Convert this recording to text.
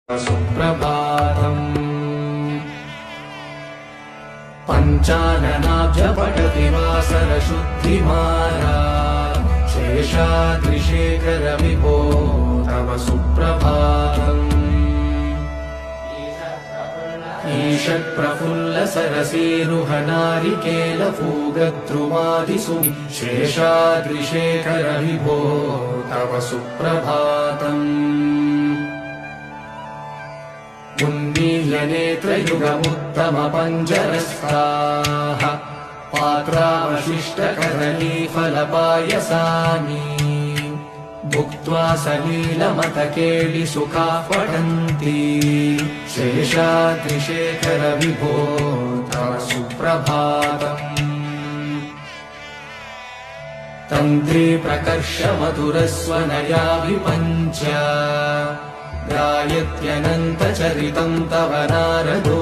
सुप्रभातम् पञ्चाननाब्ज पठति वासरशुद्धिमाला शेषाद्रिशेखर विभो तव सुप्रभातम् ईषत्प्रफुल्लसरसीरुहनारिकेलपूगद्रुमादिषु शेषाद्रिशेखर विभो तव सुप्रभातम् उन्मील्यनेत्रयुगमुत्तमपञ्जरस्ताः पात्रावशिष्टकदलीफलपायसानि भुक्त्वा सलीलमतकेलिसुखाः पठन्ति शेषाद्रिशेखर विभो तव सुप्रभातम् तन्त्री प्रकर्ष मधुरस्वनया विपञ्च गायत्यनन्तचरितं तव नारदो